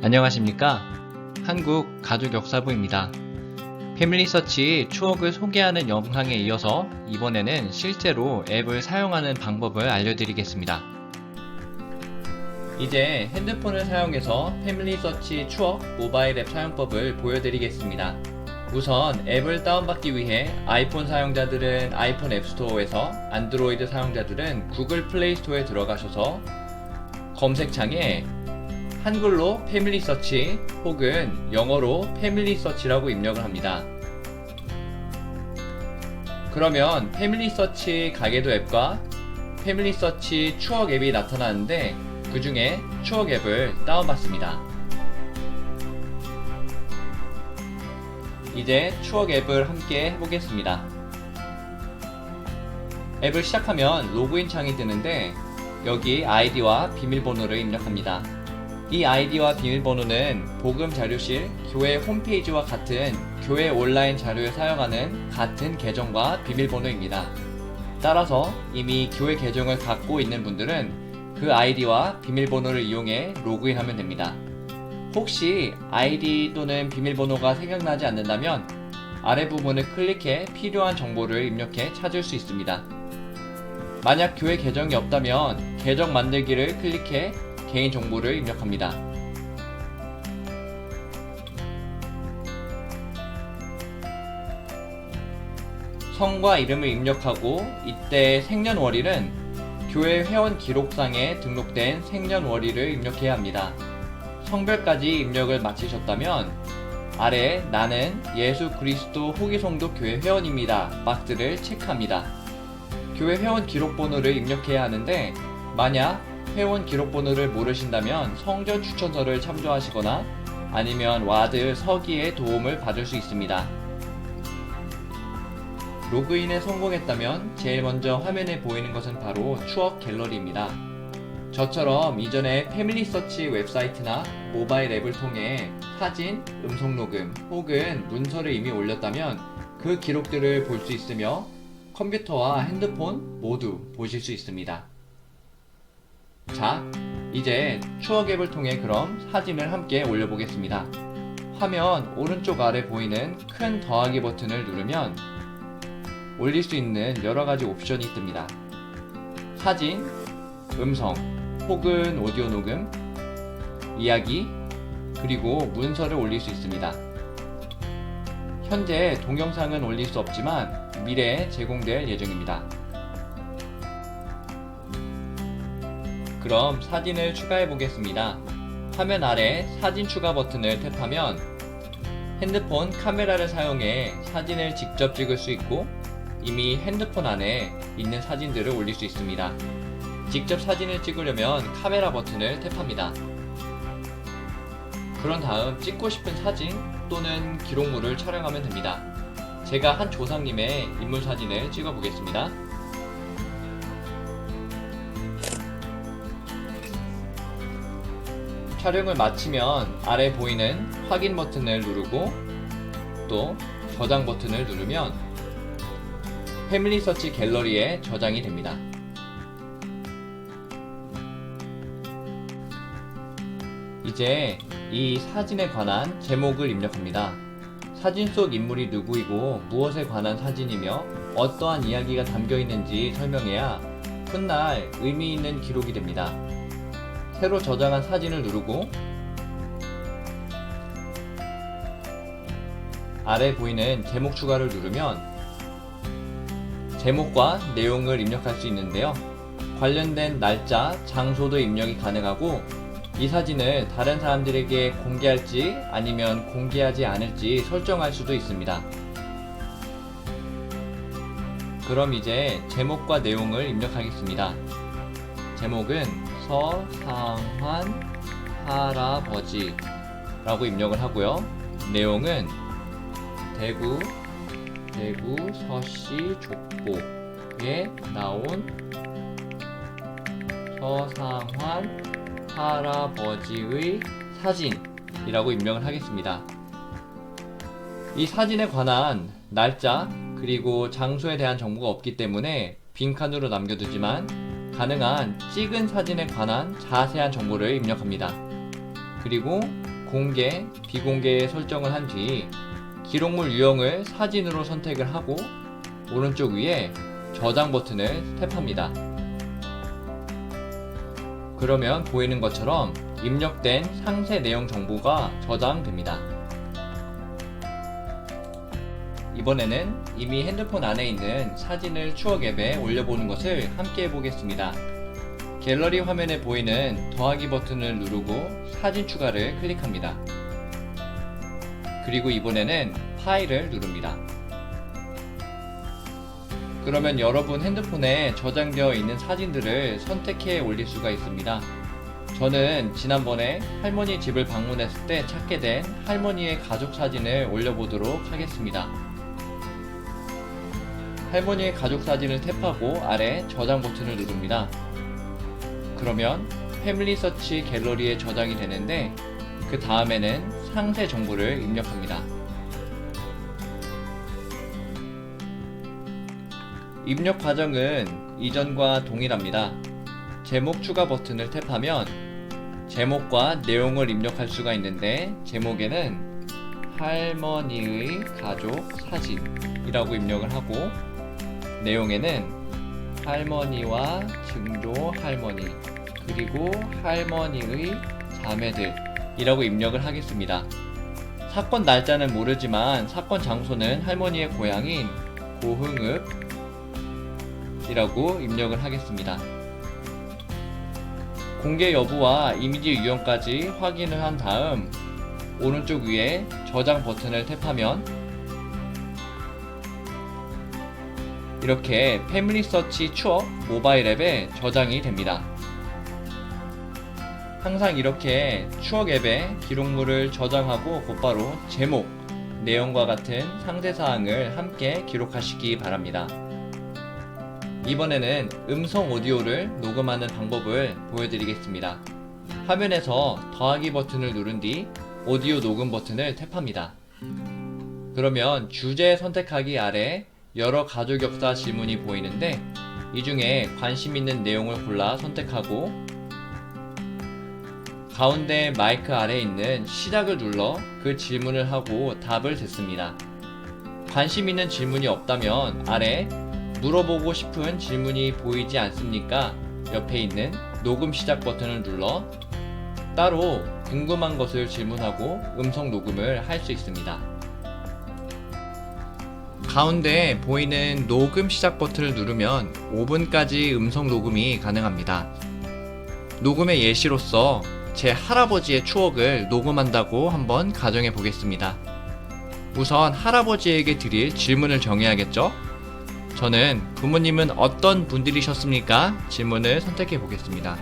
안녕하십니까? 한국 가족역사부입니다. 패밀리서치 추억을 소개하는 영상에 이어서 이번에는 실제로 앱을 사용하는 방법을 알려드리겠습니다. 이제 핸드폰을 사용해서 패밀리서치 추억 모바일 앱 사용법을 보여드리겠습니다. 우선 앱을 다운받기 위해 아이폰 사용자들은 아이폰 앱스토어에서, 안드로이드 사용자들은 구글 플레이스토어에 들어가셔서 검색창에 한글로 패밀리서치 혹은 영어로 패밀리서치라고 입력을 합니다. 그러면 패밀리서치 가계도 앱과 패밀리서치 추억 앱이 나타나는데 그 중에 추억 앱을 다운받습니다. 이제 추억 앱을 함께 해보겠습니다. 앱을 시작하면 로그인 창이 뜨는데 여기 아이디와 비밀번호를 입력합니다. 이 아이디와 비밀번호는 복음자료실 교회 홈페이지와 같은 교회 온라인 자료에 사용하는 같은 계정과 비밀번호입니다. 따라서 이미 교회 계정을 갖고 있는 분들은 그 아이디와 비밀번호를 이용해 로그인하면 됩니다. 혹시 아이디 또는 비밀번호가 생각나지 않는다면 아래 부분을 클릭해 필요한 정보를 입력해 찾을 수 있습니다. 만약 교회 계정이 없다면 계정 만들기를 클릭해 개인정보를 입력합니다. 성과 이름을 입력하고 이때 생년월일은 교회 회원 기록상에 등록된 생년월일을 입력해야 합니다. 성별까지 입력을 마치셨다면 아래 나는 예수 그리스도 후기송도 교회 회원입니다 박스를 체크합니다. 교회 회원 기록번호를 입력해야 하는데 만약 회원 기록번호를 모르신다면 성전 추천서를 참조하시거나 아니면 와드 서기의 도움을 받을 수 있습니다. 로그인에 성공했다면 제일 먼저 화면에 보이는 것은 바로 추억 갤러리입니다. 저처럼 이전에 패밀리서치 웹사이트나 모바일 앱을 통해 사진, 음성 녹음 혹은 문서를 이미 올렸다면 그 기록들을 볼 수 있으며 컴퓨터와 핸드폰 모두 보실 수 있습니다. 자, 이제 추억 앱을 통해 그럼 사진을 함께 올려보겠습니다. 화면 오른쪽 아래 보이는 큰 더하기 버튼을 누르면 올릴 수 있는 여러가지 옵션이 뜹니다. 사진, 음성, 혹은 오디오 녹음, 이야기, 그리고 문서를 올릴 수 있습니다. 현재 동영상은 올릴 수 없지만 미래에 제공될 예정입니다. 그럼 사진을 추가해 보겠습니다. 화면 아래 사진 추가 버튼을 탭하면 핸드폰 카메라를 사용해 사진을 직접 찍을 수 있고 이미 핸드폰 안에 있는 사진들을 올릴 수 있습니다. 직접 사진을 찍으려면 카메라 버튼을 탭합니다. 그런 다음 찍고 싶은 사진 또는 기록물을 촬영하면 됩니다. 제가 한 조상님의 인물 사진을 찍어 보겠습니다. 촬영을 마치면 아래 보이는 확인 버튼을 누르고 또 저장 버튼을 누르면 패밀리서치 갤러리에 저장이 됩니다. 이제 이 사진에 관한 제목을 입력합니다. 사진 속 인물이 누구이고 무엇에 관한 사진이며 어떠한 이야기가 담겨 있는지 설명해야 훗날 의미 있는 기록이 됩니다. 새로 저장한 사진을 누르고 아래 보이는 제목 추가를 누르면 제목과 내용을 입력할 수 있는데요. 관련된 날짜, 장소도 입력이 가능하고 이 사진을 다른 사람들에게 공개할지 아니면 공개하지 않을지 설정할 수도 있습니다. 그럼 이제 제목과 내용을 입력하겠습니다. 제목은 서상환 할아버지 라고 입력을 하고요. 내용은 대구 서시 족보에 나온 서상환 할아버지의 사진이라고 입력을 하겠습니다. 이 사진에 관한 날짜 그리고 장소에 대한 정보가 없기 때문에 빈칸으로 남겨두지만 가능한 찍은 사진에 관한 자세한 정보를 입력합니다. 그리고 공개, 비공개 설정을 한 뒤 기록물 유형을 사진으로 선택을 하고 오른쪽 위에 저장 버튼을 탭합니다. 그러면 보이는 것처럼 입력된 상세 내용 정보가 저장됩니다. 이번에는 이미 핸드폰 안에 있는 사진을 추억 앱에 올려보는 것을 함께 해보겠습니다. 갤러리 화면에 보이는 더하기 버튼을 누르고 사진 추가를 클릭합니다. 그리고 이번에는 파일을 누릅니다. 그러면 여러분 핸드폰에 저장되어 있는 사진들을 선택해 올릴 수가 있습니다. 저는 지난번에 할머니 집을 방문했을 때 찾게 된 할머니의 가족 사진을 올려보도록 하겠습니다. 할머니의 가족 사진을 탭하고 아래 저장 버튼을 누릅니다. 그러면 패밀리 서치 갤러리에 저장이 되는데 그 다음에는 상세 정보를 입력합니다. 입력 과정은 이전과 동일합니다. 제목 추가 버튼을 탭하면 제목과 내용을 입력할 수가 있는데 제목에는 할머니의 가족 사진이라고 입력을 하고 내용에는 할머니와 증조 할머니 그리고 할머니의 자매들 이라고 입력을 하겠습니다. 사건 날짜는 모르지만 사건 장소는 할머니의 고향인 고흥읍 이라고 입력을 하겠습니다. 공개 여부와 이미지 유형까지 확인을 한 다음 오른쪽 위에 저장 버튼을 탭하면 이렇게 패밀리 서치 추억 모바일 앱에 저장이 됩니다. 항상 이렇게 추억 앱에 기록물을 저장하고 곧바로 제목, 내용과 같은 상세사항을 함께 기록하시기 바랍니다. 이번에는 음성 오디오를 녹음하는 방법을 보여드리겠습니다. 화면에서 더하기 버튼을 누른 뒤 오디오 녹음 버튼을 탭합니다. 그러면 주제 선택하기 아래 여러 가족 역사 질문이 보이는데 이 중에 관심 있는 내용을 골라 선택하고 가운데 마이크 아래에 있는 시작을 눌러 그 질문을 하고 답을 듣습니다. 관심 있는 질문이 없다면 아래 물어보고 싶은 질문이 보이지 않습니까? 옆에 있는 녹음 시작 버튼을 눌러 따로 궁금한 것을 질문하고 음성 녹음을 할 수 있습니다. 가운데 보이는 녹음 시작 버튼을 누르면 5분까지 음성 녹음이 가능합니다. 녹음의 예시로서 제 할아버지의 추억을 녹음한다고 한번 가정해 보겠습니다. 우선 할아버지에게 드릴 질문을 정해야겠죠? 저는 부모님은 어떤 분들이셨습니까? 질문을 선택해 보겠습니다.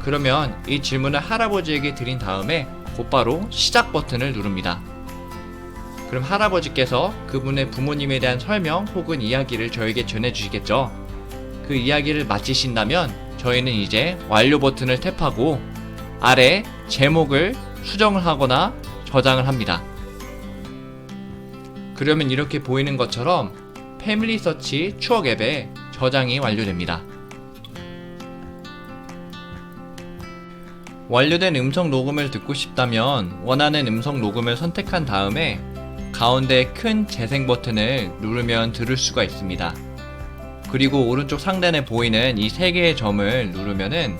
그러면 이 질문을 할아버지에게 드린 다음에 곧바로 시작 버튼을 누릅니다. 그럼 할아버지께서 그분의 부모님에 대한 설명 혹은 이야기를 저에게 전해주시겠죠? 그 이야기를 마치신다면 저희는 이제 완료 버튼을 탭하고 아래 제목을 수정을 하거나 저장을 합니다. 그러면 이렇게 보이는 것처럼 패밀리 서치 추억 앱에 저장이 완료됩니다. 완료된 음성 녹음을 듣고 싶다면 원하는 음성 녹음을 선택한 다음에 가운데 큰 재생 버튼을 누르면 들을 수가 있습니다. 그리고 오른쪽 상단에 보이는 이 3개의 점을 누르면은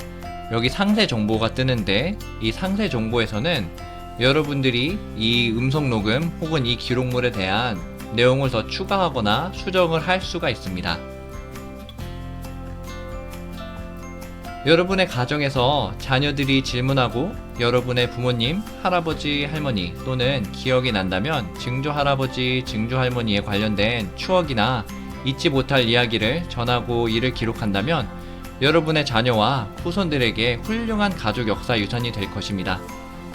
여기 상세 정보가 뜨는데 이 상세 정보에서는 여러분들이 이 음성 녹음 혹은 이 기록물에 대한 내용을 더 추가하거나 수정을 할 수가 있습니다. 여러분의 가정에서 자녀들이 질문하고 여러분의 부모님, 할아버지, 할머니 또는 기억이 난다면 증조 할아버지, 증조 할머니에 관련된 추억이나 잊지 못할 이야기를 전하고 이를 기록한다면 여러분의 자녀와 후손들에게 훌륭한 가족 역사 유산이 될 것입니다.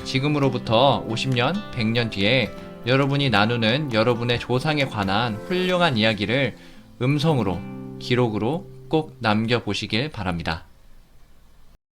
지금으로부터 50년, 100년 뒤에 여러분이 나누는 여러분의 조상에 관한 훌륭한 이야기를 음성으로, 기록으로 꼭 남겨보시길 바랍니다.